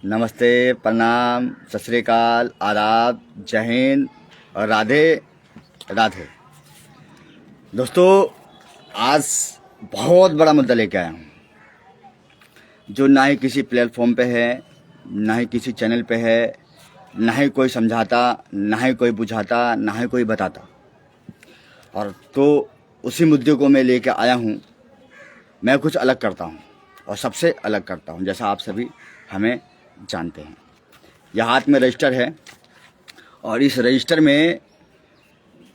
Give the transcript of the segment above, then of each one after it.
नमस्ते, प्रणाम, सत श्री अकाल, आदाब, जय हिंद और राधे राधे। दोस्तों, आज बहुत बड़ा मुद्दा लेके आया हूँ जो ना ही किसी प्लेटफॉर्म पे है, ना ही किसी चैनल पे है, ना ही कोई समझाता, ना ही कोई बुझाता, ना ही कोई बताता। और तो उसी मुद्दे को मैं लेके आया हूँ। मैं कुछ अलग करता हूँ और सबसे अलग करता हूँ, जैसा आप सभी हमें जानते हैं। यह हाथ में रजिस्टर है और इस रजिस्टर में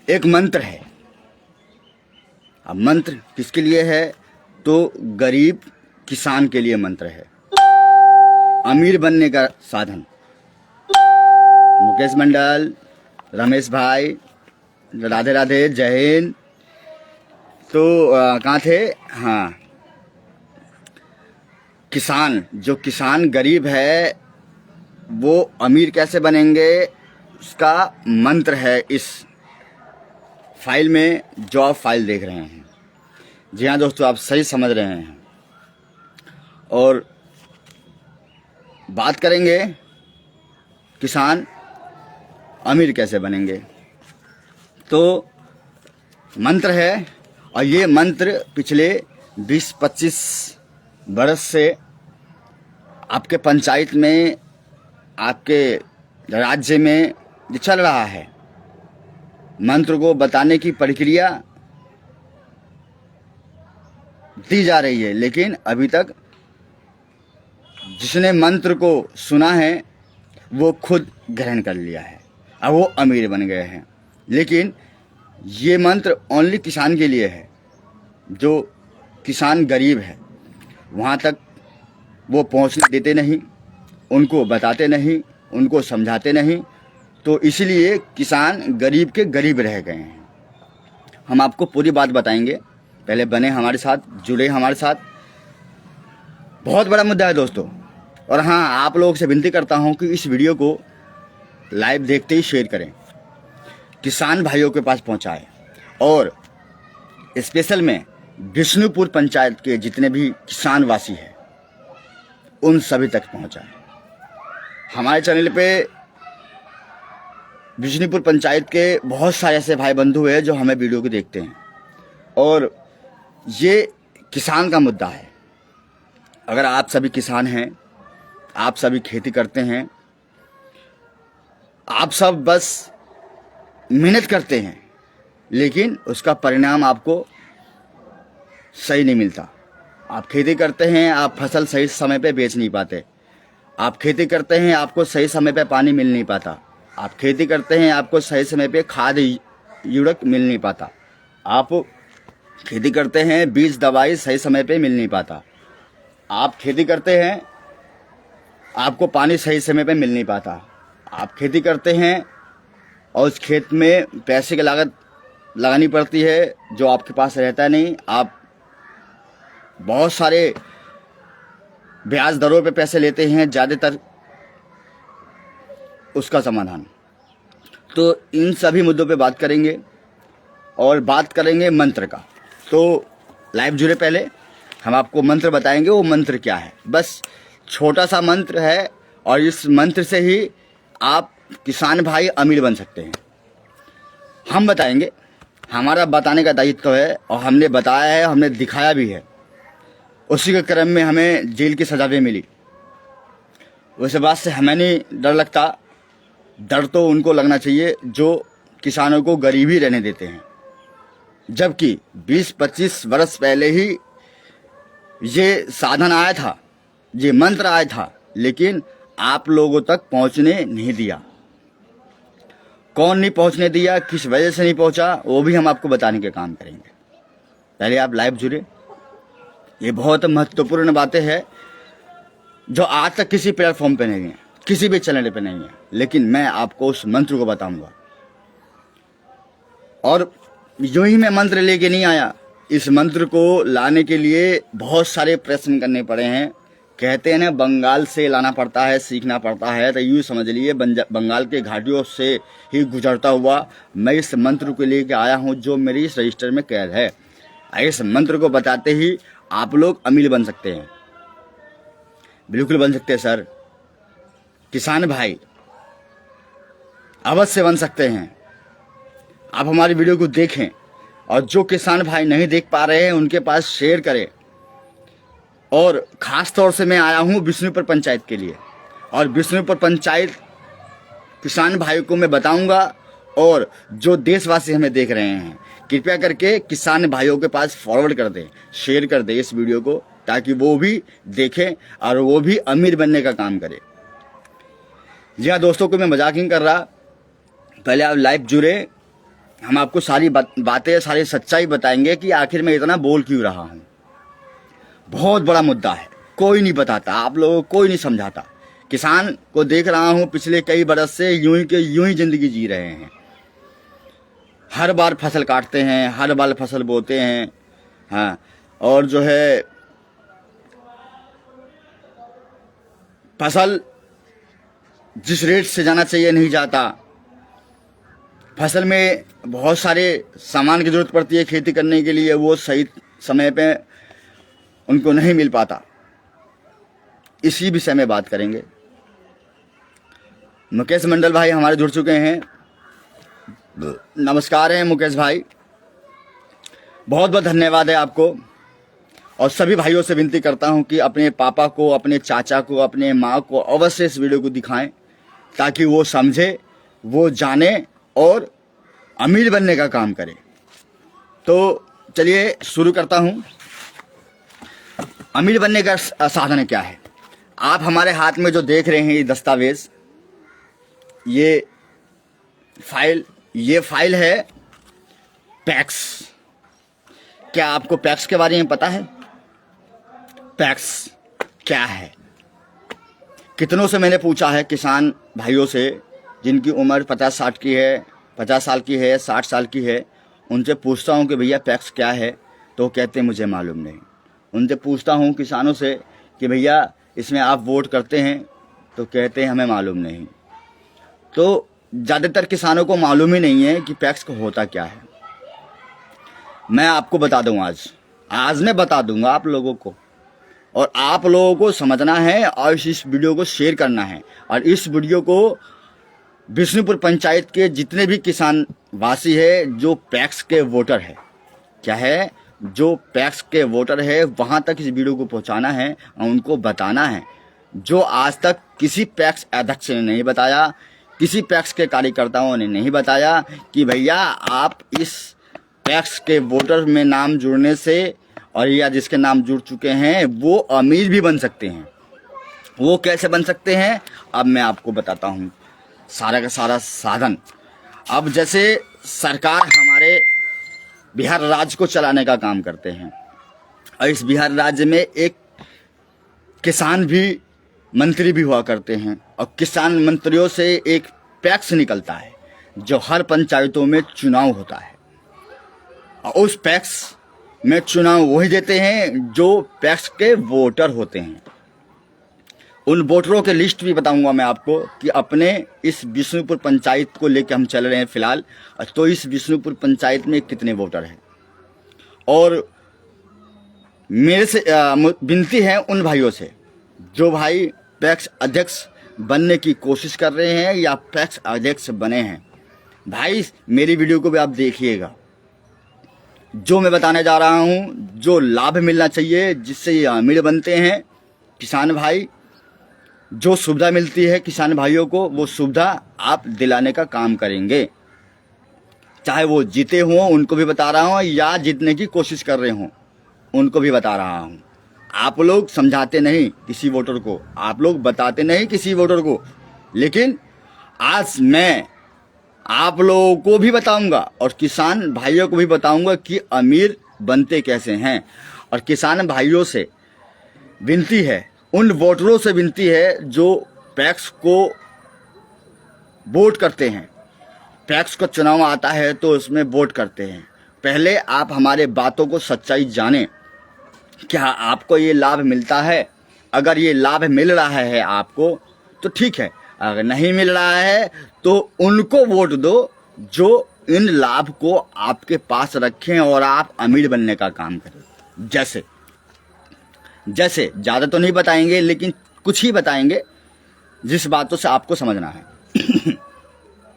एक मंत्र है। अब मंत्र किसके लिए है? तो गरीब किसान के लिए मंत्र है, अमीर बनने का साधन। मुकेश मंडल, रमेश भाई, राधे राधे, जय हिंद। तो कहाँ थे? हाँ, किसान, जो किसान गरीब है वो अमीर कैसे बनेंगे, उसका मंत्र है इस फाइल में जो आप फाइल देख रहे हैं। जी हाँ दोस्तों, आप सही समझ रहे हैं। और बात करेंगे किसान अमीर कैसे बनेंगे। तो मंत्र है, और ये मंत्र पिछले 20-25 बरस से आपके पंचायत में, आपके राज्य में ये चल रहा है। मंत्र को बताने की प्रक्रिया दी जा रही है, लेकिन अभी तक जिसने मंत्र को सुना है वो खुद ग्रहण कर लिया है, अब वो अमीर बन गए हैं। लेकिन ये मंत्र ओनली किसान के लिए है। जो किसान गरीब है वहाँ तक वो पहुँचने देते नहीं, उनको बताते नहीं, उनको समझाते नहीं। तो इसलिए किसान गरीब के गरीब रह गए हैं। हम आपको पूरी बात बताएंगे, पहले बने हमारे साथ, जुड़े हमारे साथ। बहुत बड़ा मुद्दा है दोस्तों। और हाँ, आप लोगों से विनती करता हूँ कि इस वीडियो को लाइव देखते ही शेयर करें, किसान भाइयों के पास पहुँचाएं, और स्पेशल में विष्णुपुर पंचायत के जितने भी किसानवासी हैं उन सभी तक पहुँचाएं। हमारे चैनल पे विष्णुपुर पंचायत के बहुत सारे ऐसे भाई बंधु हैं जो हमें वीडियो को देखते हैं, और ये किसान का मुद्दा है। अगर आप सभी किसान हैं, आप सभी खेती करते हैं, आप सब बस मेहनत करते हैं, लेकिन उसका परिणाम आपको सही नहीं मिलता। आप खेती करते हैं, आप फसल सही समय पे बेच नहीं पाते। आप खेती करते हैं, आपको सही समय पे पानी मिल नहीं पाता। आप खेती करते हैं, आपको सही समय पे खाद यूरिया मिल नहीं पाता। आप खेती करते हैं, बीज दवाई सही समय पे मिल नहीं पाता। आप खेती करते हैं, आपको पानी सही समय पे मिल नहीं पाता। आप खेती करते हैं और उस खेत में पैसे की लागत लगानी पड़ती है जो आपके पास रहता नहीं। आप बहुत सारे ब्याज दरों पे पैसे लेते हैं, ज़्यादातर उसका समाधान। तो इन सभी मुद्दों पे बात करेंगे, और बात करेंगे मंत्र का। तो लाइव जुड़े, पहले हम आपको मंत्र बताएंगे। वो मंत्र क्या है? बस छोटा सा मंत्र है, और इस मंत्र से ही आप किसान भाई अमीर बन सकते हैं। हम बताएंगे, हमारा बताने का दायित्व है, और हमने बताया है, हमने दिखाया भी है। उसी के क्रम में हमें जेल की सज़ा भी मिली। उस बात से हमें नहीं डर लगता। डर तो उनको लगना चाहिए जो किसानों को गरीबी रहने देते हैं। जबकि 20-25 वर्ष पहले ही ये साधन आया था, ये मंत्र आया था, लेकिन आप लोगों तक पहुंचने नहीं दिया। कौन नहीं पहुंचने दिया, किस वजह से नहीं पहुंचा, वो भी हम आपको बताने के काम करेंगे। पहले आप लाइव जुड़े। ये बहुत महत्वपूर्ण बातें हैं जो आज तक किसी प्लेटफॉर्म पे नहीं है, किसी भी चैनल पे नहीं है, लेकिन मैं आपको उस मंत्र को बताऊंगा। और यूं ही मैं मंत्र लेके नहीं आया। इस मंत्र को लाने के लिए बहुत सारे प्रश्न करने पड़े हैं। कहते हैं ना, बंगाल से लाना पड़ता है, सीखना पड़ता है। तो यूँ समझ लिए बंगाल के घाटियों से ही गुजरता हुआ मैं इस मंत्र को लेके आया हूँ जो मेरी इस रजिस्टर में कैद है। इस मंत्र को बताते ही आप लोग अमीर बन सकते हैं। बिल्कुल बन सकते हैं सर। किसान भाई अवश्य बन सकते हैं। आप हमारी वीडियो को देखें और जो किसान भाई नहीं देख पा रहे हैं उनके पास शेयर करें। और ख़ास तौर से मैं आया हूँ विष्णुपुर पंचायत के लिए, और विष्णुपुर पंचायत किसान भाई को मैं बताऊंगा, और जो देशवासी हमें देख रहे हैं कृपया करके किसान भाइयों के पास फॉरवर्ड कर दें, शेयर कर दें इस वीडियो को, ताकि वो भी देखें और वो भी अमीर बनने का काम करें। जी हाँ दोस्तों, को मैं मजाक नहीं कर रहा, पहले आप लाइव जुड़े, हम आपको सारी बातें सारी सच्चाई बताएंगे कि आखिर मैं इतना बोल क्यों रहा हूँ। बहुत बड़ा मुद्दा है, कोई नहीं बताता, आप लोगों को कोई नहीं समझाता। किसान को देख रहा हूँ पिछले कई बरस से यूं ही जिंदगी जी रहे हैं। हर बार फसल काटते हैं, हर बार फसल बोते हैं, हाँ, और जो है फसल जिस रेट से जाना चाहिए नहीं जाता। फसल में बहुत सारे सामान की ज़रूरत पड़ती है खेती करने के लिए, वो सही समय पे उनको नहीं मिल पाता। इसी विषय में बात करेंगे। मुकेश मंडल भाई हमारे जुड़ चुके हैं। नमस्कार है मुकेश भाई, बहुत बहुत धन्यवाद है आपको। और सभी भाइयों से विनती करता हूं कि अपने पापा को, अपने चाचा को, अपने माँ को अवश्य इस वीडियो को दिखाएं, ताकि वो समझे, वो जाने और अमीर बनने का काम करे। तो चलिए शुरू करता हूं। अमीर बनने का साधन क्या है? आप हमारे हाथ में जो देख रहे हैं ये दस्तावेज, ये फाइल है पैक्स। क्या आपको पैक्स के बारे में पता है? पैक्स क्या है? कितनों से मैंने पूछा है, किसान भाइयों से जिनकी उम्र 50-60 की है, 50 साल की है, 60 साल की है, उनसे पूछता हूँ कि भैया पैक्स क्या है, तो कहते हैं मुझे मालूम नहीं। उनसे पूछता हूँ किसानों से कि भैया इसमें आप वोट करते हैं, तो कहते हैं हमें मालूम नहीं। तो ज़्यादातर किसानों को मालूम ही नहीं है कि पैक्स का होता क्या है। मैं आपको बता दूँ, आज मैं बता दूंगा आप लोगों को, और आप लोगों को समझना है और इस वीडियो को शेयर करना है। और इस वीडियो को विष्णुपुर पंचायत के जितने भी किसान वासी है जो पैक्स के वोटर है, क्या है, जो पैक्स के वोटर है, वहाँ तक इस वीडियो को पहुँचाना है और उनको बताना है, जो आज तक किसी पैक्स अध्यक्ष ने नहीं बताया, किसी पैक्स के कार्यकर्ताओं ने नहीं बताया कि भैया आप इस पैक्स के वोटर में नाम जुड़ने से, और या जिसके नाम जुड़ चुके हैं, वो अमीर भी बन सकते हैं। वो कैसे बन सकते हैं अब मैं आपको बताता हूँ, सारा का सारा साधन। अब जैसे सरकार हमारे बिहार राज्य को चलाने का काम करते हैं, और इस बिहार राज्य में एक किसान भी मंत्री भी हुआ करते हैं, और किसान मंत्रियों से एक पैक्स निकलता है जो हर पंचायतों में चुनाव होता है। और उस पैक्स में चुनाव वही देते हैं जो पैक्स के वोटर होते हैं। उन वोटरों के लिस्ट भी बताऊंगा मैं आपको कि अपने इस विष्णुपुर पंचायत को लेकर हम चल रहे हैं फिलहाल, तो इस विष्णुपुर पंचायत में कितने वोटर हैं। और मेरे से विनती है उन भाइयों से जो भाई पैक्स अध्यक्ष बनने की कोशिश कर रहे हैं या पैक्स अध्यक्ष बने हैं, भाई मेरी वीडियो को भी आप देखिएगा। जो मैं बताने जा रहा हूं, जो लाभ मिलना चाहिए जिससे ये अमीर बनते हैं किसान भाई, जो सुविधा मिलती है किसान भाइयों को, वो सुविधा आप दिलाने का काम करेंगे। चाहे वो जीते हों उनको भी बता रहा हूं, या जीतने की कोशिश कर रहे हों उनको भी बता रहा हूं। आप लोग समझाते नहीं किसी वोटर को, आप लोग बताते नहीं किसी वोटर को, लेकिन आज मैं आप लोगों को भी बताऊंगा और किसान भाइयों को भी बताऊंगा कि अमीर बनते कैसे हैं। और किसान भाइयों से विनती है, उन वोटरों से विनती है जो पैक्स को वोट करते हैं, पैक्स का चुनाव आता है तो उसमें वोट करते हैं, पहले आप हमारे बातों को सच्चाई जानें। क्या आपको ये लाभ मिलता है? अगर ये लाभ मिल रहा है आपको तो ठीक है, अगर नहीं मिल रहा है तो उनको वोट दो जो इन लाभ को आपके पास रखें और आप अमीर बनने का काम करें। जैसे ज़्यादा तो नहीं बताएंगे लेकिन कुछ ही बताएंगे। जिस बातों से आपको समझना है।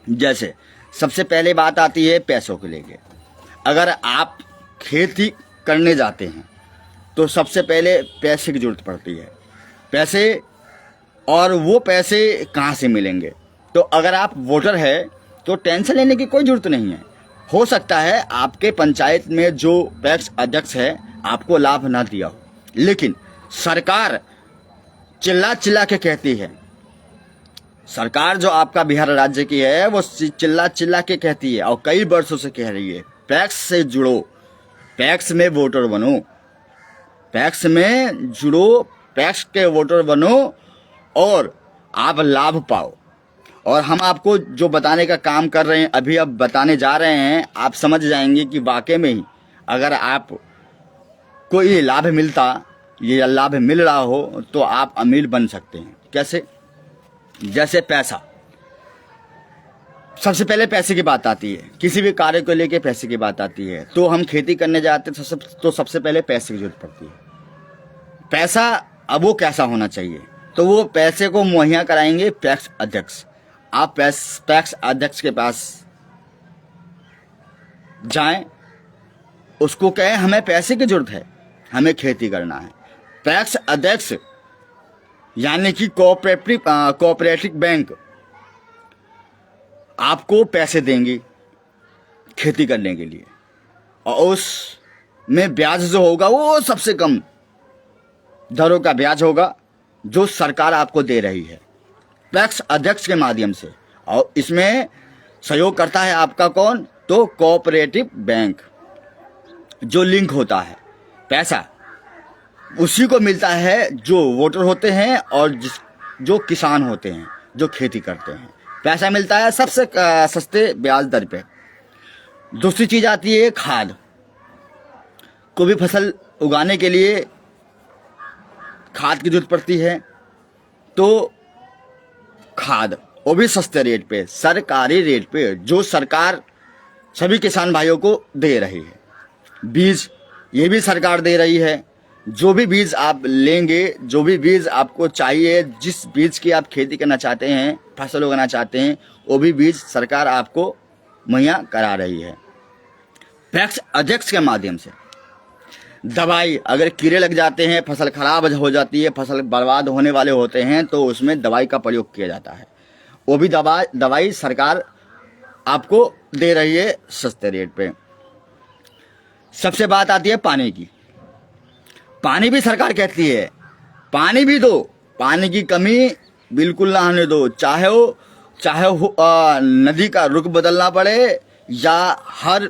जैसे सबसे पहले बात आती है पैसों को लेके। अगर आप खेती करने जाते हैं तो सबसे पहले पैसे की जरूरत पड़ती है। पैसे, और वो पैसे कहाँ से मिलेंगे? तो अगर आप वोटर है तो टेंशन लेने की कोई ज़रूरत नहीं है। हो सकता है आपके पंचायत में जो पैक्स अध्यक्ष है आपको लाभ ना दिया हो, लेकिन सरकार चिल्ला चिल्ला के कहती है, सरकार जो आपका बिहार राज्य की है वो चिल्ला चिल्ला के कहती है और कई वर्षों से कह रही है, पैक्स से जुड़ो, पैक्स में वोटर बनो, पैक्स में जुड़ो, पैक्स के वोटर बनो और आप लाभ पाओ। और हम आपको जो बताने का काम कर रहे हैं, अभी अब बताने जा रहे हैं, आप समझ जाएंगे कि वाकई में ही अगर आप को ये लाभ मिलता, ये लाभ मिल रहा हो तो आप अमीर बन सकते हैं। कैसे? जैसे पैसा, सबसे पहले पैसे की बात आती है, किसी भी कार्य को लेके पैसे की बात आती है। तो हम खेती करने जाते हैं तो सबसे पहले पैसे की जरूरत पड़ती है। पैसा अब वो कैसा होना चाहिए? तो वो पैसे को मुहैया कराएंगे पैक्स अध्यक्ष। आप पैक्स अध्यक्ष के पास जाएं, उसको कहें हमें पैसे की जरूरत है, हमें खेती करना है। पैक्स अध्यक्ष यानी कि कोऑपरेटिव बैंक आपको पैसे देंगी खेती करने के लिए, और उसमें ब्याज जो होगा वो सबसे कम दरों का ब्याज होगा जो सरकार आपको दे रही है पैक्स अध्यक्ष के माध्यम से। और इसमें सहयोग करता है आपका कौन? तो कोऑपरेटिव बैंक जो लिंक होता है। पैसा उसी को मिलता है जो वोटर होते हैं और जो किसान होते हैं, जो खेती करते हैं। पैसा मिलता है सबसे सस्ते ब्याज दर पे। दूसरी चीज आती है खाद। कोई भी फसल उगाने के लिए खाद की जरूरत पड़ती है, तो खाद वो भी सस्ते रेट पे, सरकारी रेट पे, जो सरकार सभी किसान भाइयों को दे रही है। बीज ये भी सरकार दे रही है। जो भी बीज आप लेंगे, जो भी बीज आपको चाहिए, जिस बीज की आप खेती करना चाहते हैं, फसल उगाना चाहते हैं, वो भी बीज सरकार आपको मुहैया करा रही है पैक्स अध्यक्ष के माध्यम से। दवाई, अगर कीड़े लग जाते हैं, फसल खराब हो जाती है, फसल बर्बाद होने वाले होते हैं, तो उसमें दवाई का प्रयोग किया जाता है। वो भी दवाई सरकार आपको दे रही है सस्ते रेट पे। सबसे बात आती है पानी की। पानी भी सरकार कहती है पानी भी दो, पानी की कमी बिल्कुल ना होने दो। चाहे वो नदी का रुख बदलना पड़े, या हर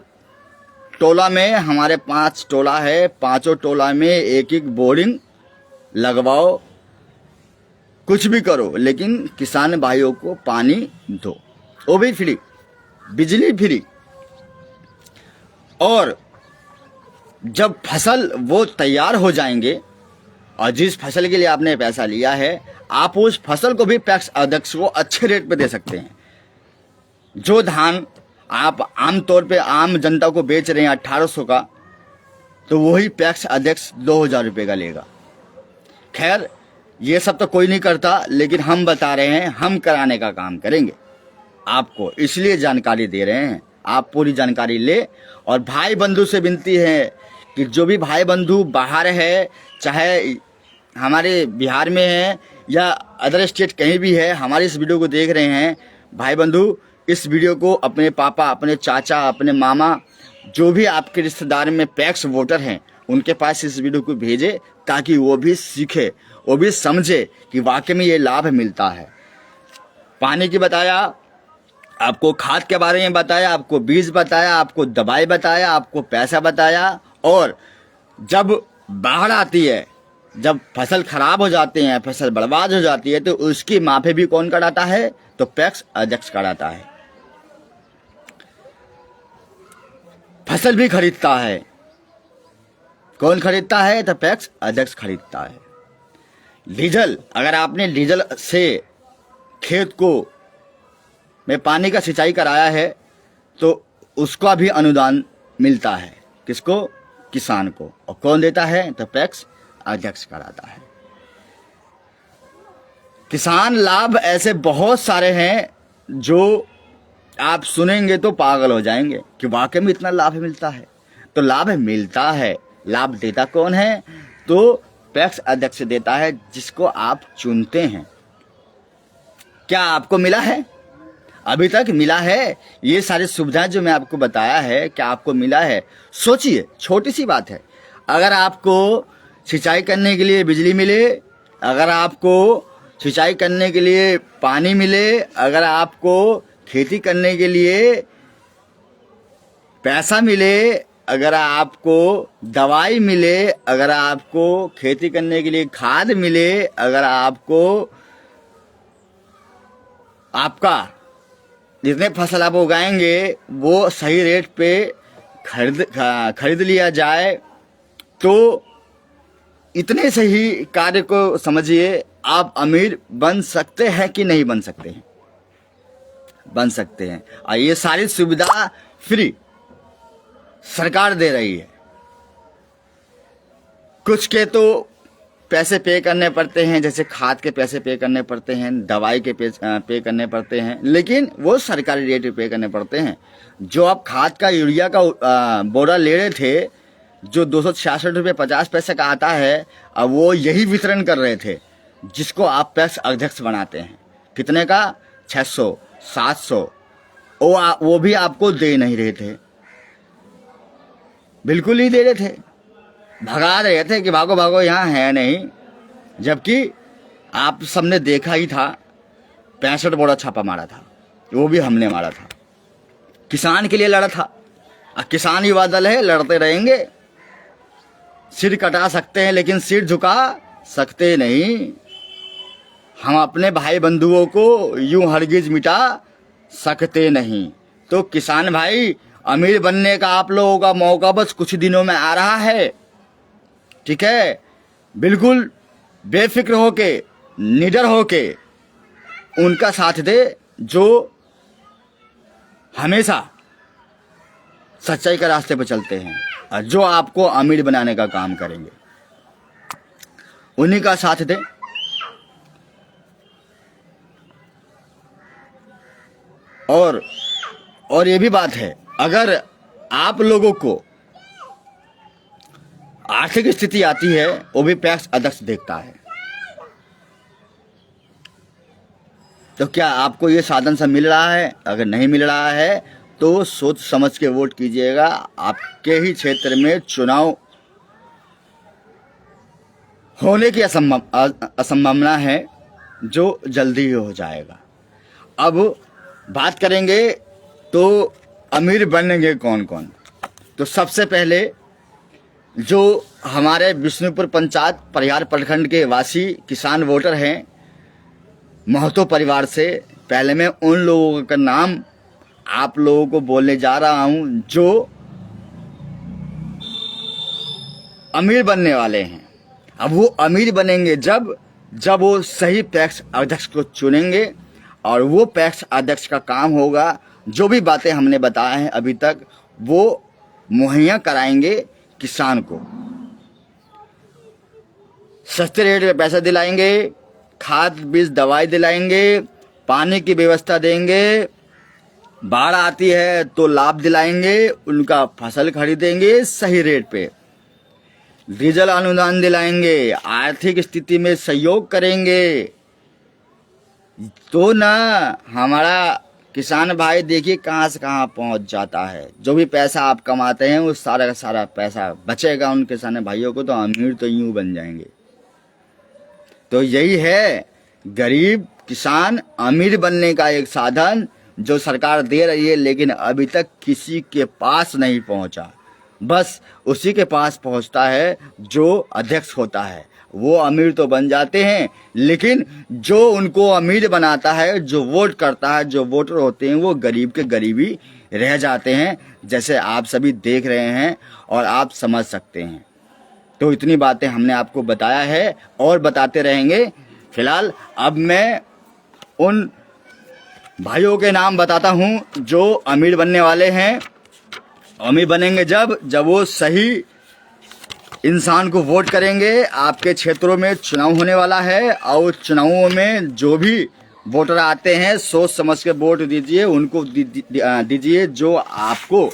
टोला में, हमारे 5 टोला है, 5 टोला में एक एक बोरिंग लगवाओ, कुछ भी करो, लेकिन किसान भाइयों को पानी दो, वो भी फ्री, बिजली फ्री। और जब फसल वो तैयार हो जाएंगे, और जिस फसल के लिए आपने पैसा लिया है, आप उस फसल को भी पैक्स अध्यक्ष को अच्छे रेट पे दे सकते हैं। जो धान आप आमतौर पे आम जनता को बेच रहे हैं 1800 का, तो वही पैक्स अध्यक्ष 2000 रुपये का लेगा। खैर, ये सब तो कोई नहीं करता, लेकिन हम बता रहे हैं, हम कराने का काम करेंगे आपको, इसलिए जानकारी दे रहे हैं। आप पूरी जानकारी ले। और भाई बंधु से विनती है कि जो भी भाई बंधु बाहर है, चाहे हमारे बिहार में है या अदर स्टेट कहीं भी है, हमारे इस वीडियो को देख रहे हैं, भाई बंधु इस वीडियो को अपने पापा, अपने चाचा, अपने मामा, जो भी आपके रिश्तेदार में पैक्स वोटर हैं, उनके पास इस वीडियो को भेजे, ताकि वो भी सीखे, वो भी समझे कि वाकई में ये लाभ मिलता है। पानी की बताया, आपको खाद के बारे में बताया, आपको बीज बताया, आपको दवाई बताया, आपको पैसा बताया। और जब बाढ़ आती है, जब फसल खराब हो जाते हैं, फसल बर्बाद हो जाती है, तो उसकी माफी भी कौन कराता है? तो पैक्स अध्यक्ष कराता है। फसल भी खरीदता है, कौन खरीदता है? तो पैक्स अध्यक्ष खरीदता है। डीजल, अगर आपने डीजल से खेत को में पानी का सिंचाई कराया है, तो उसका भी अनुदान मिलता है। किसको? किसान को। और कौन देता है? तो पैक्स अध्यक्ष कराता है। किसान लाभ ऐसे बहुत सारे हैं जो आप सुनेंगे तो पागल हो जाएंगे कि वाकई में इतना लाभ मिलता है। तो लाभ मिलता है, लाभ देता कौन है? तो पैक्स अध्यक्ष देता है, जिसको आप चुनते हैं। क्या आपको मिला है? अभी तक मिला है? ये सारी सुविधाएं जो मैं आपको बताया है, क्या आपको मिला है? सोचिए, छोटी सी बात है। अगर आपको सिंचाई करने के लिए बिजली मिले, अगर आपको सिंचाई करने के लिए पानी मिले, अगर आपको खेती करने के लिए पैसा मिले, अगर आपको दवाई मिले, अगर आपको खेती करने के लिए खाद मिले, अगर आपको आपका जितने फसल आप उगाएंगे वो सही रेट पे खरीद लिया जाए, तो इतने सही कार्य को समझिए, आप अमीर बन सकते हैं कि नहीं बन सकते हैं? बन सकते हैं। और ये सारी सुविधा फ्री सरकार दे रही है। कुछ के तो पैसे पे करने पड़ते हैं, जैसे खाद के पैसे पे करने पड़ते हैं, दवाई के पे करने पड़ते हैं, लेकिन वो सरकारी रेट पे करने पड़ते हैं। जो आप खाद का, यूरिया का बोरा ले रहे थे, जो 266 रुपये 50 पैसे का आता है, अब वो यही वितरण कर रहे थे, जिसको आप पैक्स अध्यक्ष बनाते हैं। कितने का? 600 700। वो भी आपको दे नहीं रहे थे, बिल्कुल ही दे रहे थे, भगा रहे थे कि भागो भागो, यहाँ है नहीं। जबकि आप सबने देखा ही था, 65 बोरा छापा मारा था, वो भी हमने मारा था, किसान के लिए लड़ा था। और किसान युवा दल है, लड़ते रहेंगे। सिर कटा सकते हैं लेकिन सिर झुका सकते नहीं। हम अपने भाई बंधुओं को यूं हरगिज मिटा सकते नहीं। तो किसान भाई, अमीर बनने का आप लोगों का मौका बस कुछ दिनों में आ रहा है, ठीक है? बिल्कुल बेफिक्र होके, निडर होके उनका साथ दे जो हमेशा सच्चाई के रास्ते पर चलते हैं और जो आपको अमीर बनाने का काम करेंगे, उन्हीं का साथ दे। और ये भी बात है, अगर आप लोगों को आर्थिक स्थिति आती है, वो भी पैक्स अध्यक्ष देखता है। तो क्या आपको ये साधन सब मिल रहा है? अगर नहीं मिल रहा है तो सोच समझ के वोट कीजिएगा। आपके ही क्षेत्र में चुनाव होने की असंभावना है, जो जल्दी ही हो जाएगा। अब बात करेंगे तो अमीर बनेंगे कौन कौन। तो सबसे पहले जो हमारे विष्णुपुर पंचायत परिहार प्रखंड के वासी किसान वोटर हैं, महतो परिवार से, पहले मैं उन लोगों का नाम आप लोगों को बोलने जा रहा हूं जो अमीर बनने वाले हैं। अब वो अमीर बनेंगे जब वो सही पैक्स अध्यक्ष को चुनेंगे, और वो पैक्स अध्यक्ष का काम होगा जो भी बातें हमने बताया हैं अभी तक, वो मुहैया कराएंगे किसान को। सस्ते रेट में पैसा दिलाएंगे, खाद बीज दवाई दिलाएंगे, पानी की व्यवस्था देंगे, बाढ़ आती है तो लाभ दिलाएंगे, उनका फसल खरीदेंगे सही रेट पे, डीजल अनुदान दिलाएंगे, आर्थिक स्थिति में सहयोग करेंगे। तो ना हमारा किसान भाई देखिए कहाँ से कहाँ पहुँच जाता है। जो भी पैसा आप कमाते हैं वो सारा का सारा पैसा बचेगा उन किसान भाइयों को, तो अमीर तो यूं बन जाएंगे। तो यही है गरीब किसान अमीर बनने का एक साधन जो सरकार दे रही है, लेकिन अभी तक किसी के पास नहीं पहुंचा। बस उसी के पास पहुंचता है जो अध्यक्ष होता है। वो अमीर तो बन जाते हैं, लेकिन जो उनको अमीर बनाता है, जो वोट करता है, जो वोटर होते हैं, वो गरीब के गरीबी रह जाते हैं, जैसे आप सभी देख रहे हैं और आप समझ सकते हैं। तो इतनी बातें हमने आपको बताया है और बताते रहेंगे। फिलहाल अब मैं उन भाइयों के नाम बताता हूं जो अमीर बनने वाले हैं। अमीर बनेंगे जब वो सही इंसान को वोट करेंगे। आपके क्षेत्रों में चुनाव होने वाला है और चुनावों में जो भी वोटर आते हैं सोच समझ के वोट दीजिए, उनको दीजिए जो आपको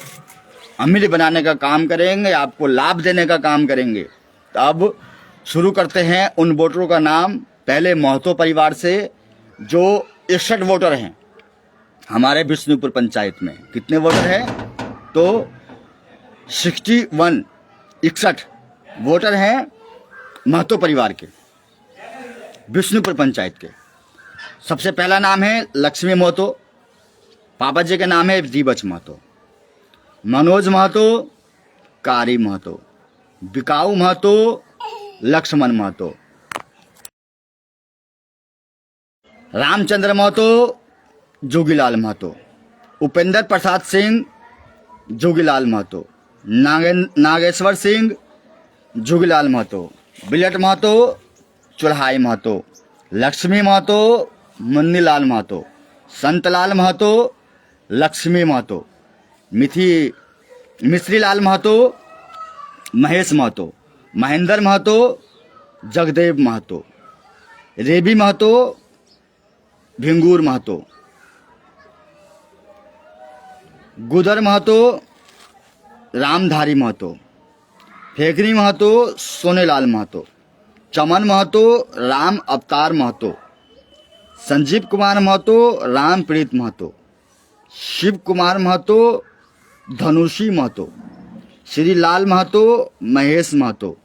अमीर बनाने का काम करेंगे, आपको लाभ देने का काम करेंगे। तो अब शुरू करते हैं उन वोटरों का नाम। पहले महतो परिवार से जो 61 वोटर हैं हमारे विष्णुपुर पंचायत में। कितने वोटर हैं? तो 61 वोटर हैं महतो परिवार के विष्णुपुर पंचायत के। सबसे पहला नाम है लक्ष्मी महतो, पापा जी का नाम है दीबच महतो, मनोज महतो, कारी महतो, बिकाऊ महतो, लक्ष्मण महतो, रामचंद्र महतो, जोगीलाल महतो, उपेंद्र प्रसाद सिंह, जोगीलाल महतो, नागेश्वर सिंह, जोगीलाल महतो, बिलट महतो, चुल्हाई महतो, लक्ष्मी महतो, मुन्नीलाल महतो, संतलाल महतो, लक्ष्मी महतो, मिश्रीलाल महतो, महेश महतो, महेंद्र महतो, जगदेव महतो, रेबी महतो, भिंगूर महतो, गुदर महतो, रामधारी महतो, फेकरी महतो, सोनेलाल महतो, चमन महतो, राम अवतार महतो, संजीव कुमार महतो, रामप्रीत महतो, शिव कुमार महतो, धनुषी महतो, श्रीलाल महतो, महेश महतो,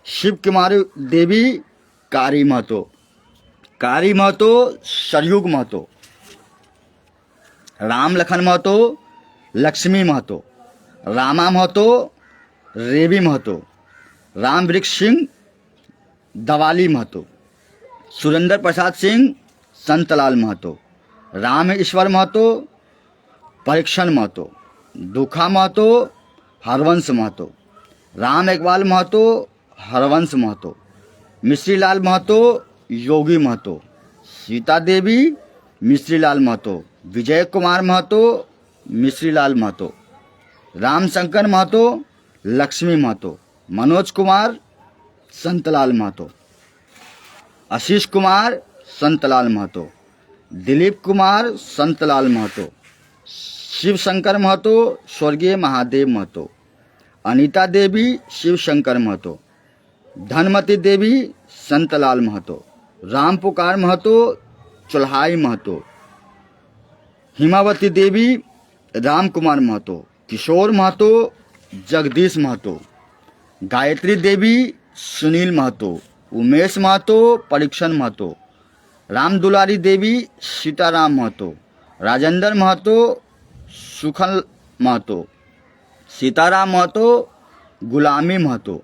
शिव कुमार देवी, कारी महतो, कारी महतो, सरयुग महतो, राम लखन महतो, लक्ष्मी महतो, रामा महतो, रेबी महतो, राम वृक्ष सिंह, दवाली महतो, सुरेंद्र प्रसाद सिंह, संतलाल महतो, राम ईश्वर महतो, परीक्षण महतो, दुखा महतो, हरवंश महतो, राम इकबाल महतो, हरवंश महतो, मिश्रीलाल महतो, योगी महतो, सीता देवी, मिश्रीलाल महतो, विजय कुमार महतो, मिश्रीलाल महतो, रामशंकर महतो, लक्ष्मी महतो, मनोज कुमार, संतलाल महतो, आशीष कुमार, संतलाल महतो, दिलीप कुमार, संतलाल महतो, शिव शंकर महतो, स्वर्गीय महादेव महतो, अनीता देवी, शिव शंकर महतो, धनमती देवी, संतलाल महतो, राम पुकार महतो, चुल्हाई महतो, हिमावती देवी, राम कुमार महतो, किशोर महतो, जगदीश महतो, गायत्री देवी, सुनील महतो, उमेश महतो, परीक्षण महतो, राम दुलारी देवी, सीताराम महतो, राजेंद्र महतो, सुखल महतो, सीताराम महतो, गुलामी महतो,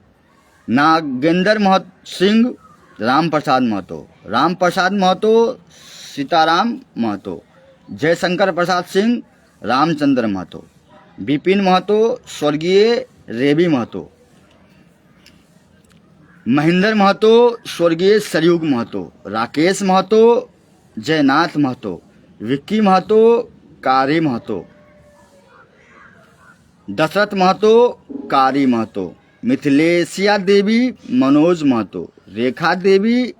नागेंद्र सिंह, राम प्रसाद महतो, राम प्रसाद महतो, सीताराम महतो, जयशंकर प्रसाद सिंह, रामचंद्र महतो, विपिन महतो, स्वर्गीय रेबी महतो, महेंद्र महतो, स्वर्गीय सरयुग महतो, राकेश महतो, जयनाथ महतो, विक्की महतो, कारी महतो, दशरथ महतो, कारी महतो, मिथिलेशिया देवी, मनोज महतो, रेखा देवी,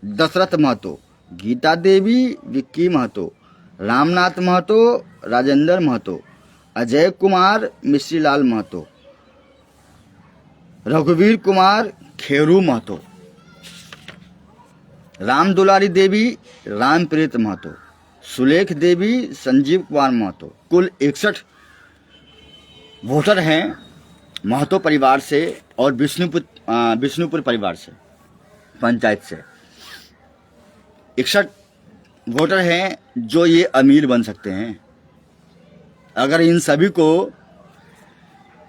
दशरथ महतो, गीता देवी, विक्की महतो, रामनाथ महतो, राजेंद्र महतो, अजय कुमार, मिश्रीलाल महतो, रघुवीर कुमार, खेरू महतो, राम दुलारी देवी, रामप्रीत महतो, सुलेख देवी, संजीव कुमार महतो। कुल 61 वोटर हैं महतो परिवार से और विष्णुपुर परिवार से, पंचायत से 61 वोटर हैं जो ये अमीर बन सकते हैं। अगर इन सभी को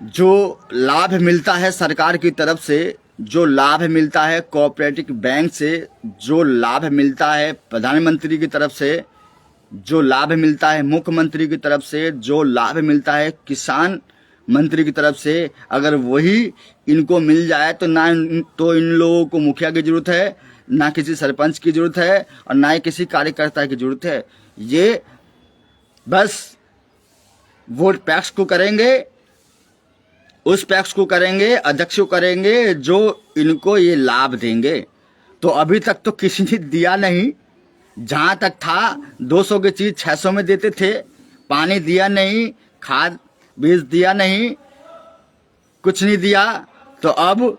जो लाभ मिलता है सरकार की तरफ से, जो लाभ मिलता है कोऑपरेटिव बैंक से, जो लाभ मिलता है प्रधानमंत्री की तरफ से, जो लाभ मिलता है मुख्यमंत्री की तरफ से, जो लाभ मिलता है किसान मंत्री की तरफ से, अगर वही इनको मिल जाए तो ना तो इन लोगों को मुखिया की जरूरत है, ना किसी सरपंच की जरूरत है और ना ही किसी कार्यकर्ता की जरूरत है। ये बस वोट पैक्स को करेंगे उस पैक्स को करेंगे, अध्यक्ष को करेंगे जो इनको ये लाभ देंगे। तो अभी तक तो किसी ने दिया नहीं। जहां तक था 200 की चीज 600 में देते थे, पानी दिया नहीं, खाद बीज दिया नहीं, कुछ नहीं दिया। तो अब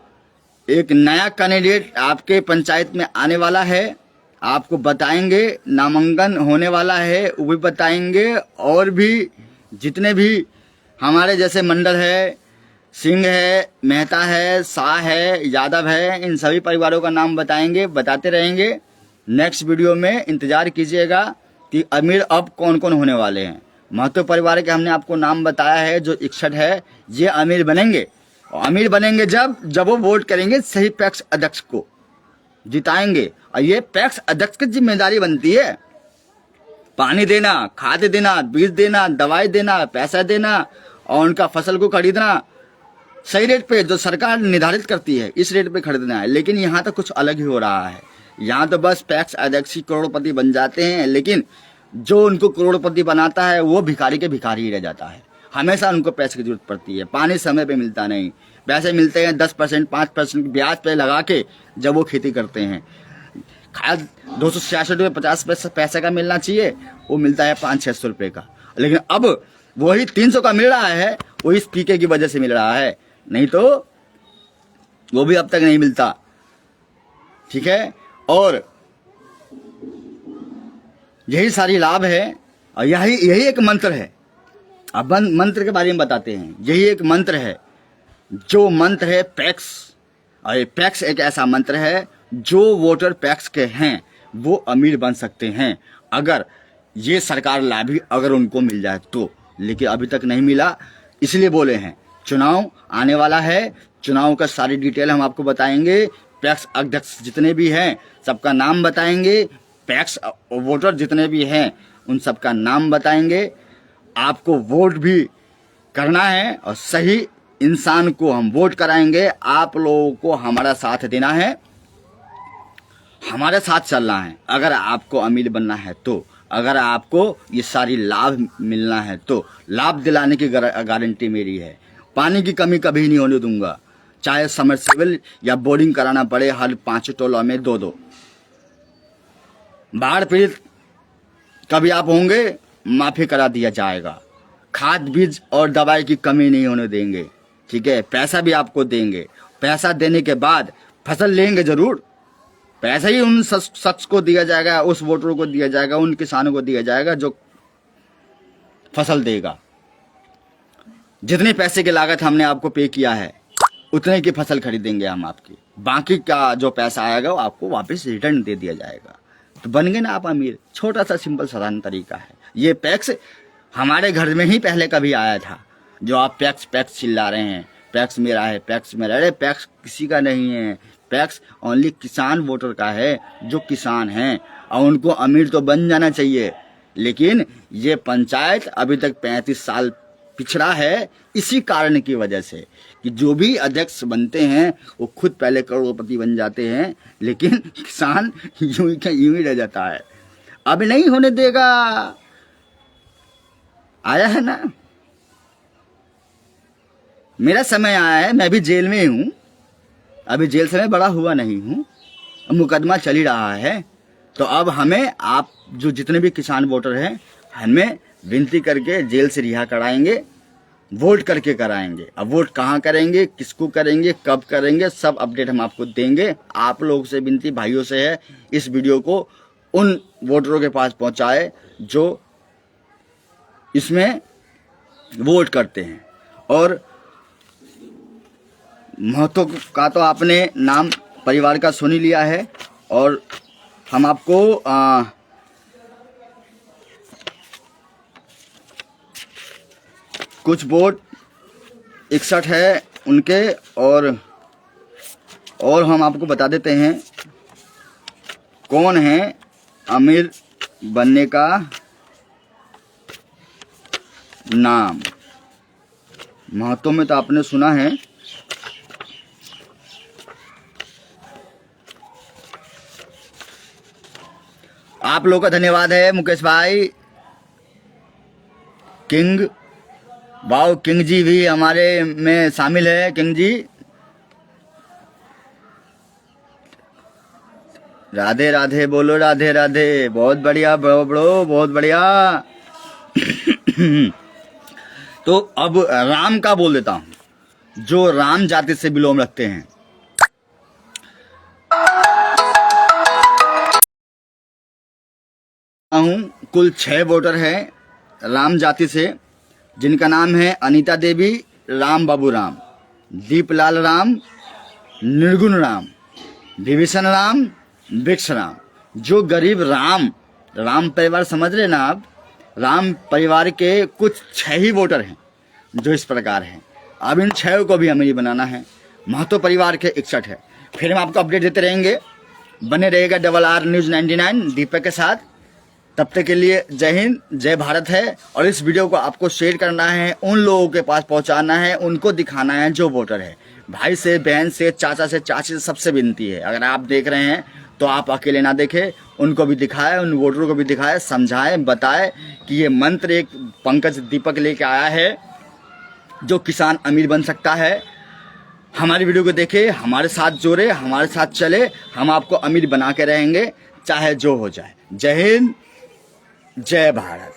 एक नया कैंडिडेट आपके पंचायत में आने वाला है, आपको बताएंगे, नामांकन होने वाला है वो भी बताएंगे। और भी जितने भी हमारे जैसे मंडल है, सिंह है, मेहता है, शाह है, यादव है, इन सभी परिवारों का नाम बताएंगे, बताते रहेंगे। नेक्स्ट वीडियो में इंतजार कीजिएगा कि अमीर अब कौन कौन होने वाले हैं। महतो परिवार के हमने आपको नाम बताया है, जो 61 है, ये अमीर बनेंगे। और अमीर बनेंगे जब वो वोट करेंगे सही पैक्स अध्यक्ष को जिताएंगे। और ये पैक्स अध्यक्ष की जिम्मेदारी बनती है, पानी देना, खाद देना, बीज देना, दवाई देना, पैसा देना और उनका फसल को खरीदना सही रेट पे, जो सरकार निर्धारित करती है इस रेट पे खरीदना है। लेकिन यहाँ तो कुछ अलग ही हो रहा है। यहाँ तो बस पैक्स अध्यक्ष करोड़पति बन जाते हैं, लेकिन जो उनको करोड़पति बनाता है वो भिखारी के भिखारी ही रह जाता है। हमेशा उनको पैसे की जरूरत पड़ती है, पानी समय पे मिलता नहीं। पैसे मिलते हैं 10%, 5% ब्याज पे लगा के जब वो खेती करते हैं। खाद 266 रुपये 50 पैसे का मिलना चाहिए, वो मिलता है 500-600 रुपये का। लेकिन अब वही 300 का मिल रहा है, वो इस पीके की वजह से मिल रहा है, नहीं तो वो भी अब तक नहीं मिलता। ठीक है, और यही सारी लाभ है और यही एक मंत्र है। अब मंत्र के बारे में बताते हैं। यही एक मंत्र है, जो मंत्र है पैक्स। और पैक्स एक ऐसा मंत्र है, जो वोटर पैक्स के हैं वो अमीर बन सकते हैं, अगर ये सरकार लाभी अगर उनको मिल जाए तो। लेकिन अभी तक नहीं मिला, इसलिए बोले हैं चुनाव आने वाला है, चुनाव का सारी डिटेल हम आपको बताएंगे। पैक्स अध्यक्ष जितने भी हैं सबका नाम बताएंगे, पैक्स वोटर जितने भी हैं उन सबका नाम बताएंगे। आपको वोट भी करना है और सही इंसान को हम वोट कराएंगे। आप लोगों को हमारा साथ देना है, हमारे साथ चलना है। अगर आपको अमीर बनना है तो, अगर आपको ये सारी लाभ मिलना है तो, लाभ दिलाने की गारंटी मेरी है। पानी की कमी कभी नहीं होने दूंगा, चाहे समरसेबल या बोरिंग कराना पड़े हर 5 टोलों में 2-2। बाढ़ पीड़ित कभी आप होंगे, माफी करा दिया जाएगा। खाद बीज और दवाई की कमी नहीं होने देंगे। ठीक है, पैसा भी आपको देंगे। पैसा देने के बाद फसल लेंगे जरूर, पैसा ही उन शख्स को दिया जाएगा, उस वोटर को दिया जाएगा, उन किसानों को दिया जाएगा जो फसल देगा। जितने पैसे की लागत हमने आपको पे किया है उतने की फसल खरीदेंगे हम आपकी। बाकी का जो पैसा आएगा वो आपको वापस रिटर्न दे दिया जाएगा। तो बन गए ना आप अमीर। छोटा सा सिंपल साधारण तरीका है। ये पैक्स हमारे घर में ही पहले कभी आया था, जो आप पैक्स पैक्स चिल्ला रहे हैं, पैक्स मेरा है, पैक्स मेरा। अरे पैक्स किसी का नहीं है, पैक्स ओनली किसान वोटर का है, जो किसान हैं। और उनको अमीर तो बन जाना चाहिए, लेकिन ये पंचायत अभी तक 35 साल पिछड़ा है इसी कारण की वजह से कि जो भी अध्यक्ष बनते हैं वो खुद पहले करोड़पति बन जाते हैं, लेकिन किसान यूं ही रह जाता है। अब नहीं होने देगा। आया है ना, मेरा समय आया है। मैं भी जेल में हूं, अभी जेल से मैं बड़ा हुआ नहीं हूं, मुकदमा चल ही रहा है। तो अब हमें आप जो जितने भी किसान वोटर हैं, हमें विनती करके जेल से रिहा कराएंगे, वोट करके कराएंगे। अब वोट कहाँ करेंगे, किसको करेंगे, कब करेंगे, सब अपडेट हम आपको देंगे। आप लोगों से विनती भाइयों से है, इस वीडियो को उन वोटरों के पास पहुंचाए जो इसमें वोट करते हैं। और महतो का तो आपने नाम परिवार का सुन ही लिया है, और हम आपको कुछ वोट 61 है उनके, और हम आपको बता देते हैं कौन है अमीर बनने का नाम। महतो में तो आपने सुना है, आप लोगों का धन्यवाद है मुकेश भाई, किंग वाओ, किंग जी भी हमारे में शामिल है। किंग जी राधे राधे बोलो, राधे राधे। बहुत बढ़िया ब्रो, बहुत बढ़िया। तो अब राम का बोल देता हूं, जो राम जाति से बिलोंग रखते हैं। कुल 6 वोटर हैं राम जाति से, जिनका नाम है अनीता देवी, राम बाबू राम, दीपलाल राम, निर्गुण राम, विभीषण राम, वृक्ष राम। जो गरीब राम परिवार समझ रहे ना आप, राम परिवार के कुछ 6 ही वोटर हैं जो इस प्रकार हैं। अब इन 6 को भी हमें बनाना है। महतो परिवार के 61 है। फिर हम आपको अपडेट देते रहेंगे। बने रहेगा RRR न्यूज़ 99 दीपक के साथ। तब तक के लिए जय हिंद, जय भारत है। और इस वीडियो को आपको शेयर करना है, उन लोगों के पास पहुंचाना है, उनको दिखाना है जो वोटर है। भाई से, बहन से, चाचा से, चाची से, सबसे विनती है, अगर आप देख रहे हैं तो आप अकेले ना देखें, उनको भी दिखाएं, उन वोटरों को भी दिखाएं, समझाएं, बताएं कि ये मंत्र एक पंकज दीपक लेके आया है जो किसान अमीर बन सकता है। हमारी वीडियो को देखें, हमारे साथ जोड़े, हमारे साथ चले, हम आपको अमीर बना के रहेंगे चाहे जो हो जाए। जय हिंद, जय भारत।